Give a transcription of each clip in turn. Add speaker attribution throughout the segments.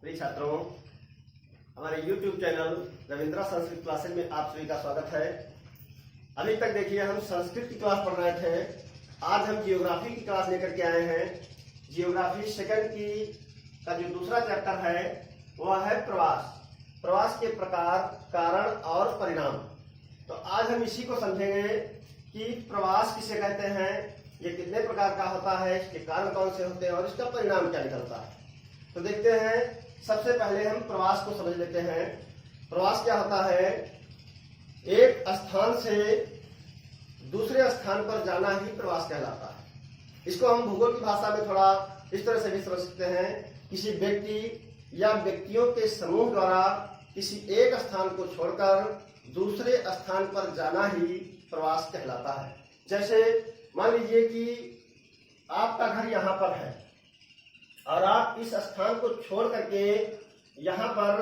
Speaker 1: प्रिय छात्रों, हमारे YouTube channel Ravindra Sanskrit classes में आप सभी का स्वागत है। अभी तक देखिए हम संस्कृत की क्लास पढ़ रहे थे। आज हम जियोग्राफी की क्लास लेकर के आए हैं। जियोग्राफी सेकंड की का जो दूसरा चैप्टर है वह है प्रवास। प्रवास के प्रकार, कारण और परिणाम। तो आज हम इसी को समझेंगे कि प्रवास किसे कहते हैं, ये कितने प्रकार का होता है, इसके कारण कौन से होते हैं और इसका परिणाम क्या निकलता है। तो देखते हैं, सबसे पहले हम प्रवास को समझ लेते हैं। प्रवास क्या होता है? एक स्थान से दूसरे स्थान पर जाना ही प्रवास कहलाता है। इसको हम भूगोल की भाषा में थोड़ा इस तरह से भी समझ सकते हैं। किसी व्यक्ति या व्यक्तियों के समूह द्वारा किसी एक स्थान को छोड़कर दूसरे स्थान पर जाना ही प्रवास कहलाता है। जैसे मान लीजिए कि आपका घर यहाँ पर है और आप इस स्थान को छोड़ करके यहाँ पर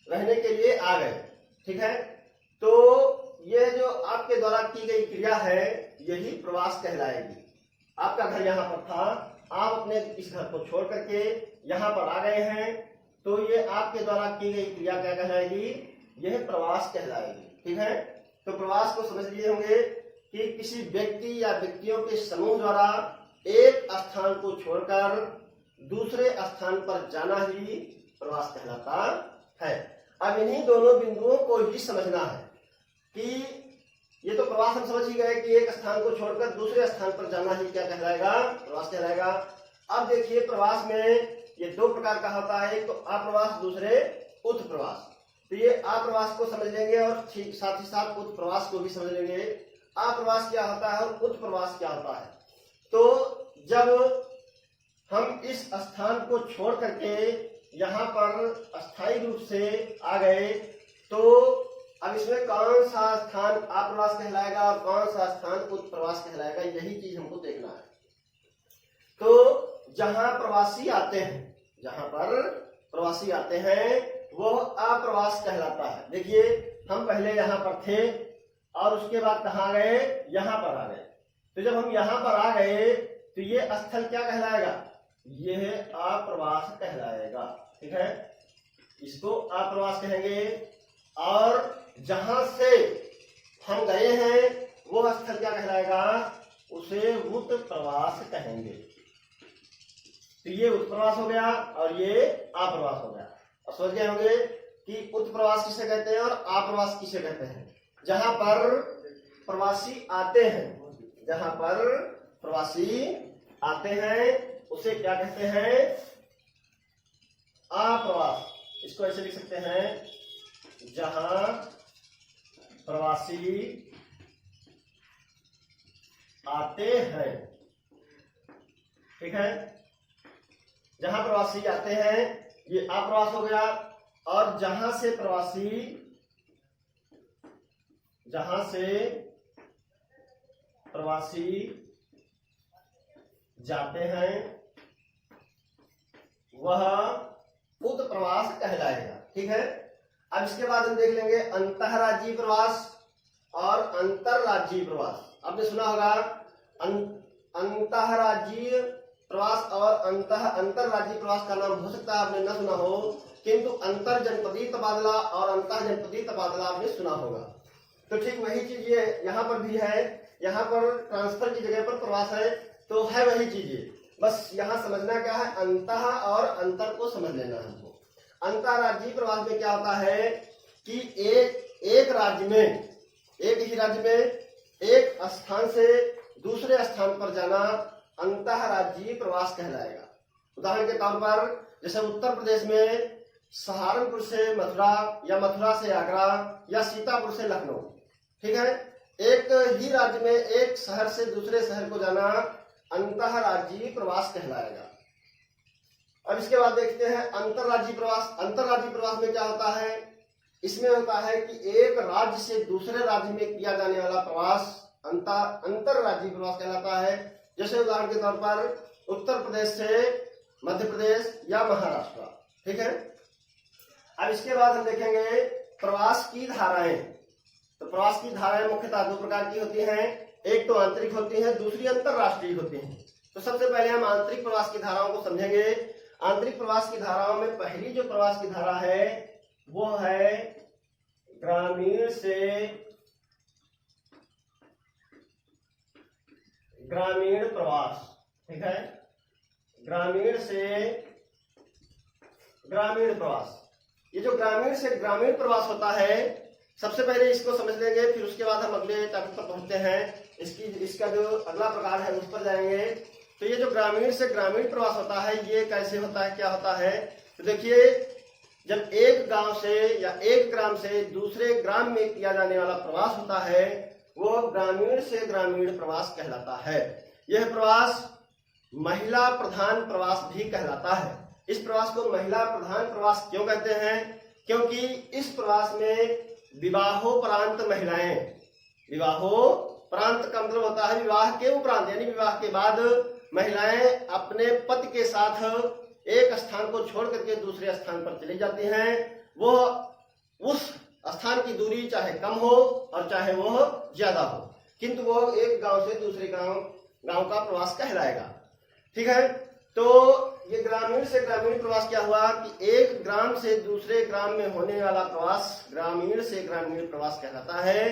Speaker 1: रहने के लिए आ गए, ठीक है। तो यह जो आपके द्वारा की गई क्रिया है यही प्रवास कहलाएगी। आपका घर यहाँ पर था, आप अपने इस घर को छोड़ करके यहाँ पर आ गए हैं, तो ये आपके द्वारा की गई क्रिया क्या कहलाएगी? यह प्रवास कहलाएगी, ठीक है। तो प्रवास को समझ लिए होंगे कि किसी व्यक्ति या व्यक्तियों के समूह द्वारा एक स्थान को छोड़कर दूसरे स्थान पर जाना ही प्रवास कहलाता है। अब इन्हीं दोनों बिंदुओं को ही समझना है कि ये तो प्रवास हम समझ ही गए कि एक स्थान को छोड़कर दूसरे स्थान पर जाना ही क्या कहलाएगा? प्रवास कहलाएगा। अब देखिए, प्रवास में ये दो प्रकार का होता है, एक तो अप्रवास, दूसरे उत प्रवास। तो ये अप्रवास को समझ लेंगे और ठीक साथ ही साथ उत प्रवास को भी समझ लेंगे। अप्रवास क्या होता है और उत प्रवास क्या होता है? तो जब हम इस स्थान को छोड़ करके यहाँ पर अस्थायी रूप से आ गए, तो अब इसमें कौन सा स्थान अप्रवास कहलाएगा और कौन सा स्थान उत प्रवास कहलाएगा, यही चीज हमको देखना है। तो जहां प्रवासी आते हैं, जहां पर प्रवासी आते हैं वो अप्रवास कहलाता है। देखिए, हम पहले यहाँ पर थे और उसके बाद कहाँ गए? यहाँ पर आ गए। तो जब हम यहाँ पर आ गए तो ये स्थल क्या कहलाएगा? यह अप्रवास कहलाएगा, ठीक है। इसको अप्रवास कहेंगे। और जहां से हम गए हैं वो स्थल क्या कहलाएगा? उसे उत प्रवास कहेंगे। तो ये उत प्रवास हो गया और ये अप्रवास हो गया। और सोच गए होंगे कि उत प्रवास किसे कहते हैं और अप्रवास किसे कहते हैं? जहां पर प्रवासी आते हैं, जहां पर प्रवासी आते हैं उसे क्या कहते हैं? अप्रवास। इसको ऐसे लिख सकते हैं, जहां प्रवासी आते हैं, ठीक है। जहां प्रवासी आते हैं ये अप्रवास हो गया। और जहां से प्रवासी जाते हैं वह उत प्रवास कहलाएगा, ठीक है। अब इसके बाद हम देख लेंगे अंतर्राज्यीय प्रवास और अंतर्राज्यीय प्रवास। आपने सुना होगा अंतर्राज्यीय प्रवास और अंतर्राज्यीय प्रवास का नाम हो सकता है आपने न सुना हो, किंतु अंतर जनपदीय तबादला और अंतर जनपदीय तबादला आपने सुना होगा। तो ठीक वही चीज ये यहाँ पर भी है। यहाँ पर ट्रांसफर की जगह पर प्रवास है, तो है वही चीजें, बस यहाँ समझना क्या है? अंतः और अंतर को समझ लेना है हमको। अंतर्राज्यीय प्रवास में क्या होता है कि एक राज्य में, एक ही राज्य में एक स्थान से दूसरे स्थान पर जाना अंतर्राज्यीय प्रवास कहलाएगा। उदाहरण के तौर पर जैसे उत्तर प्रदेश में सहारनपुर से मथुरा या मथुरा से आगरा या सीतापुर से लखनऊ, ठीक है। एक ही राज्य में एक शहर से दूसरे शहर को जाना अंतर्राज्यीय प्रवास कहलाएगा। अब इसके बाद देखते हैं अंतर्राज्यीय प्रवास। अंतर्राज्यीय प्रवास में क्या होता है? इसमें होता है कि एक राज्य से दूसरे राज्य में किया जाने वाला प्रवास अंतर्राज्यीय प्रवास कहलाता है। जैसे उदाहरण के तौर पर उत्तर प्रदेश से मध्य प्रदेश या महाराष्ट्र, ठीक है। अब इसके बाद हम देखेंगे प्रवास की धाराएं। तो प्रवास की धाराएं मुख्यतः दो प्रकार की होती हैं, एक तो आंतरिक होती है, दूसरी अंतरराष्ट्रीय होती है। तो सबसे पहले हम आंतरिक प्रवास की धाराओं को समझेंगे। आंतरिक प्रवास की धाराओं में पहली जो प्रवास की धारा है वो है ग्रामीण से ग्रामीण प्रवास। ठीक है, ग्रामीण से ग्रामीण प्रवास। ये जो ग्रामीण से ग्रामीण प्रवास होता है, सबसे पहले इसको समझ लेंगे, फिर उसके बाद हम अगले टॉपिक पर पहुंचते हैं। इसका जो अगला प्रकार है उस पर जाएंगे। तो ये जो ग्रामीण से ग्रामीण प्रवास होता है ये कैसे होता है, क्या होता है? तो देखिए, जब एक गांव से या एक ग्राम से दूसरे ग्राम में किया जाने वाला प्रवास होता है वो ग्रामीण से ग्रामीण प्रवास कहलाता है। यह प्रवास महिला प्रधान प्रवास भी कहलाता है। इस प्रवास को महिला प्रधान प्रवास क्यों कहते हैं? क्योंकि इस प्रवास में विवाहोपरांत महिलाएं, विवाहोपरांत का मतलब होता है विवाह के उपरांत, यानी विवाह के बाद महिलाएं अपने पति के साथ एक स्थान को छोड़ करके दूसरे स्थान पर चली जाती हैं। वो उस स्थान की दूरी चाहे कम हो और चाहे वो ज्यादा हो, किंतु वो एक गांव से दूसरे गांव का प्रवास कहलाएगा। ठीक है, तो ये ग्रामीण से ग्रामीण प्रवास क्या हुआ कि एक ग्राम से दूसरे ग्राम में होने वाला प्रवास ग्रामीण से ग्रामीण प्रवास कहलाता है।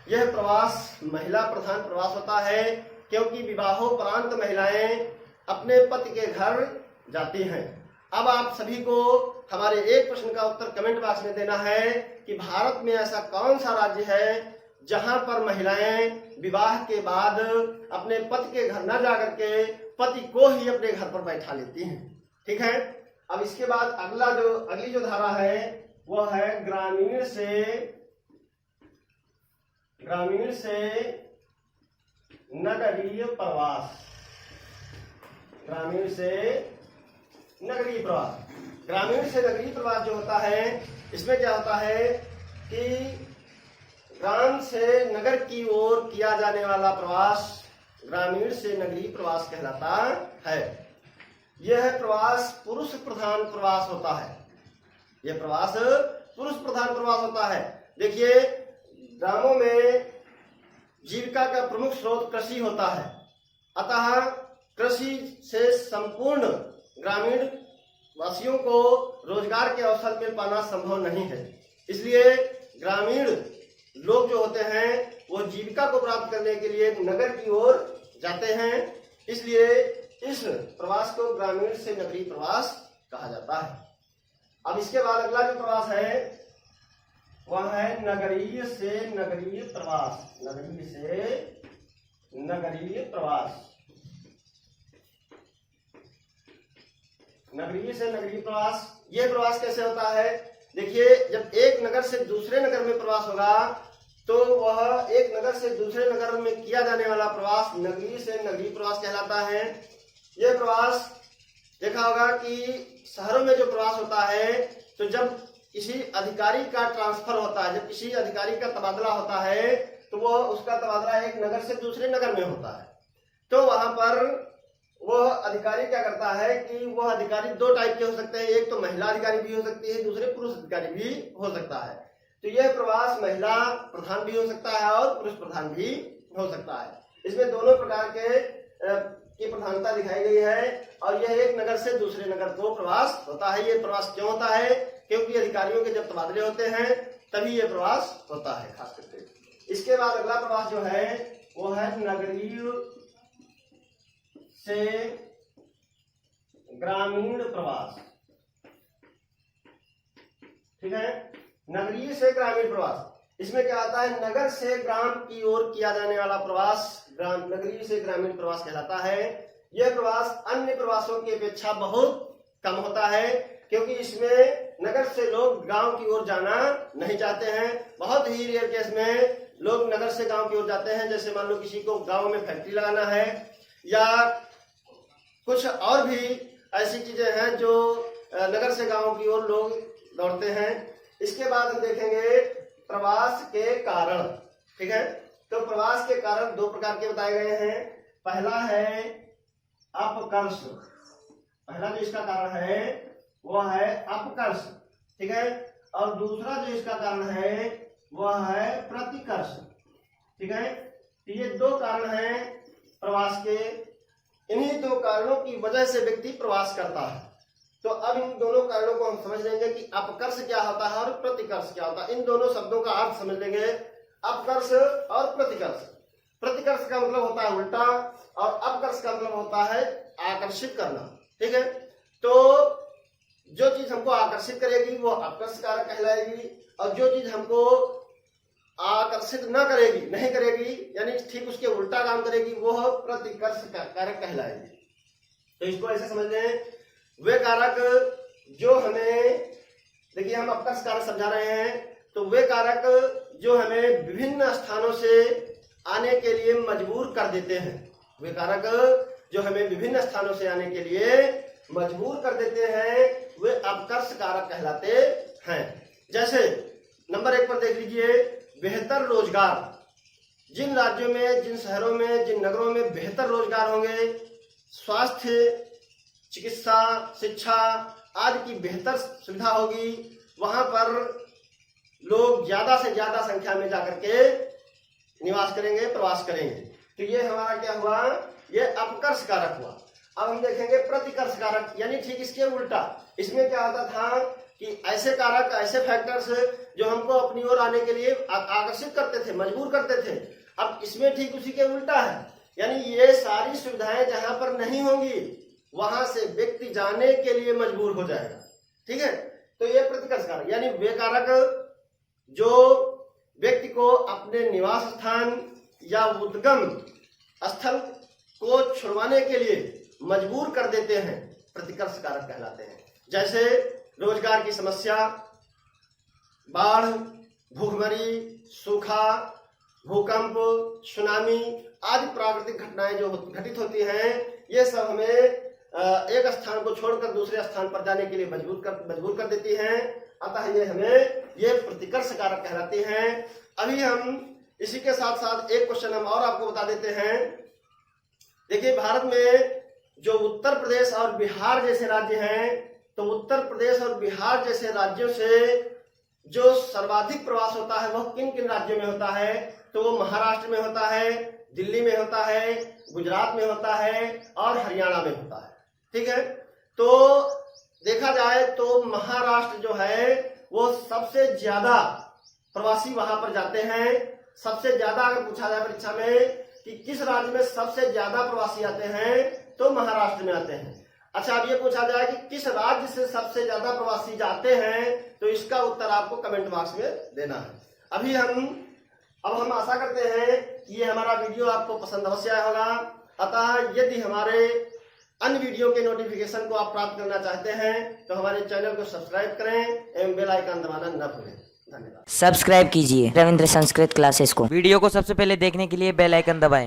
Speaker 1: यह प्रवास महिला प्रधान प्रवास होता है क्योंकि विवाहोपरांत महिलाएं अपने पति के घर जाती हैं। अब आप सभी को हमारे एक प्रश्न का उत्तर कमेंट बॉक्स में देना है कि भारत में ऐसा कौन सा राज्य है जहां पर महिलाएं विवाह के बाद अपने पति के घर न जाकर के पति को ही अपने घर पर बैठा लेती हैं। ठीक है, अब इसके बाद अगली जो धारा है वो है ग्रामीण से नगरीय प्रवास। ग्रामीण से नगरीय प्रवास। ग्रामीण से नगरीय प्रवास जो होता है इसमें क्या होता है कि ग्राम से नगर की ओर किया जाने वाला प्रवास ग्रामीण से नगरीय प्रवास कहलाता है। यह प्रवास पुरुष प्रधान प्रवास होता है। यह प्रवास पुरुष प्रधान प्रवास होता है। देखिए, ग्रामों में जीविका का प्रमुख स्रोत कृषि होता है, अतः कृषि से संपूर्ण ग्रामीण वासियों को रोजगार के अवसर मिल पाना संभव नहीं है। इसलिए ग्रामीण लोग जो होते हैं वो जीविका को प्राप्त करने के लिए नगर की ओर जाते हैं। इसलिए इस प्रवास को ग्रामीण से नगरीय प्रवास कहा जाता है। अब इसके बाद अगला जो प्रवास है वह है नगरीय से नगरीय प्रवास। नगरीय से नगरीय प्रवास। नगरीय से नगरीय प्रवास, यह प्रवास कैसे होता है? देखिए, जब एक नगर से दूसरे नगर में प्रवास होगा तो वह एक नगर से दूसरे नगर में किया जाने वाला प्रवास नगरीय से नगरीय प्रवास कहलाता है। यह प्रवास देखा होगा कि शहरों में जो प्रवास होता है तो जब किसी अधिकारी का ट्रांसफर होता है, जब किसी अधिकारी का तबादला होता है तो वह उसका तबादला एक नगर से दूसरे नगर में होता है। तो वहां पर वह अधिकारी क्या करता है कि वह अधिकारी दो टाइप के हो सकते हैं, एक तो महिला अधिकारी भी हो सकती है, दूसरे पुरुष अधिकारी भी हो सकता है। तो यह प्रवास महिला प्रधान भी हो सकता है और पुरुष प्रधान भी हो सकता है। इसमें दोनों प्रकार की प्रधानता दिखाई गई है और यह एक नगर से दूसरे नगर को प्रवास होता है। यह प्रवास क्यों होता है? क्योंकि अधिकारियों के जब तबादले होते हैं तभी यह प्रवास होता है खास करके। इसके बाद अगला प्रवास जो है वो है नगरीय से ग्रामीण प्रवास। ठीक है, नगरीय से ग्रामीण प्रवास। इसमें क्या आता है? नगर से ग्राम की ओर किया जाने वाला प्रवास नगरीय से ग्रामीण प्रवास कहलाता है। यह प्रवास अन्य प्रवासों की अपेक्षा बहुत कम होता है क्योंकि इसमें नगर से लोग गांव की ओर जाना नहीं चाहते हैं। बहुत ही रेयर केस में लोग नगर से गांव की ओर जाते हैं। जैसे मान लो किसी को गांव में फैक्ट्री लगाना है या कुछ और भी ऐसी चीजें हैं जो नगर से गांव की ओर लोग दौड़ते हैं। इसके बाद हम देखेंगे प्रवास के कारण। ठीक है, तो प्रवास के कारण दो प्रकार के बताए गए हैं। पहला है अपकर्ष। पहला जो इसका कारण है वह है अपकर्ष। ठीक है, और दूसरा जो इसका कारण है वह है प्रतिकर्ष। ठीक है, तो ये दो कारण हैं प्रवास के। इन्हीं दो कारणों की वजह से व्यक्ति प्रवास करता है। तो अब इन दोनों कारणों को हम समझ लेंगे कि अपकर्ष क्या होता है और प्रतिकर्ष क्या होता है। इन दोनों शब्दों का अर्थ समझ लेंगे, अपकर्ष और प्रतिकर्ष। प्रतिकर्ष का मतलब होता है उल्टा और अपकर्ष का मतलब होता है आकर्षित करना। ठीक है, तो जो चीज हमको आकर्षित करेगी वो अपकर्ष कारक कहलाएगी, और जो चीज हमको आकर्षित न करेगी, नहीं करेगी, यानी ठीक उसके उल्टा काम करेगी, वो प्रतिकर्ष कारक कहलाएगी। तो इसको ऐसे समझ लें, वे कारक जो हमें, देखिए हम अपकर्ष कारक समझा रहे हैं, तो वे कारक जो हमें विभिन्न स्थानों से आने के लिए मजबूर कर देते हैं, वे कारक जो हमें विभिन्न स्थानों से आने के लिए मजबूर कर देते हैं, वे अपकर्ष कारक कहलाते हैं। जैसे नंबर 1 पर देख लीजिए, बेहतर रोजगार। जिन राज्यों में, जिन शहरों में, जिन नगरों में बेहतर रोजगार होंगे, स्वास्थ्य, चिकित्सा, शिक्षा आदि की बेहतर सुविधा होगी, वहां पर लोग ज्यादा से ज्यादा संख्या में जाकर के निवास करेंगे, प्रवास करेंगे। तो ये हमारा क्या हुआ, ये अपकर्ष कारक हुआ। अब हम देखेंगे प्रतिकर्ष कारक, यानी ठीक इसके उल्टा। इसमें क्या होता था कि ऐसे कारक, ऐसे फैक्टर्स जो हमको अपनी ओर आने के लिए आकर्षित करते थे, मजबूर करते थे। अब इसमें ठीक उसी के उल्टा है, यानी ये सारी सुविधाएं जहां पर नहीं होंगी वहां से व्यक्ति जाने के लिए मजबूर हो जाएगा। ठीक है, तो ये प्रतिकर्ष कारक, यानी वे कारक जो व्यक्ति को अपने निवास स्थान या उद्गम स्थल को छुड़वाने के लिए मजबूर कर देते हैं, प्रतिकर्ष कारक कहलाते हैं। जैसे रोजगार की समस्या, बाढ़, भूखमरी, सूखा, भूकंप, सुनामी आदि प्राकृतिक घटनाएं जो घटित होती हैं, ये सब हमें एक स्थान को छोड़कर दूसरे स्थान पर जाने के लिए मजबूर कर देती हैं। अतः ये हमें ये प्रतिकर्ष कारक कहलाते हैं। अभी हम इसी के साथ साथ एक क्वेश्चन हम और आपको बता देते हैं। देखिए, भारत में जो उत्तर प्रदेश और बिहार जैसे राज्य हैं, तो उत्तर प्रदेश और बिहार जैसे राज्यों से जो सर्वाधिक प्रवास होता है वह किन किन राज्यों में होता है, तो वो महाराष्ट्र में होता है, दिल्ली में होता है, गुजरात में होता है और हरियाणा में होता है। ठीक है, तो देखा जाए तो महाराष्ट्र जो है वो सबसे ज्यादा प्रवासी वहां पर जाते हैं। सबसे ज्यादा अगर पूछा जाए परीक्षा में कि किस राज्य में सबसे ज्यादा प्रवासी आते हैं, तो महाराष्ट्र में आते हैं। अच्छा, अब ये पूछा जाए कि किस राज्य से सबसे ज्यादा प्रवासी जाते हैं, तो इसका उत्तर आपको कमेंट बॉक्स में देना है। अब हम आशा करते हैं कि ये हमारा वीडियो आपको पसंद अवश्य आया होगा। अतः यदि हमारे अन्य वीडियो के नोटिफिकेशन को आप प्राप्त करना चाहते हैं, तो हमारे चैनल को सब्सक्राइब करें एवं बेल आइकन दबाना न भूलें। धन्यवाद।
Speaker 2: सब्सक्राइब कीजिए रविंद्र संस्कृत क्लासेस को।
Speaker 3: वीडियो को सबसे पहले देखने के लिए बेल आइकन दबाएं।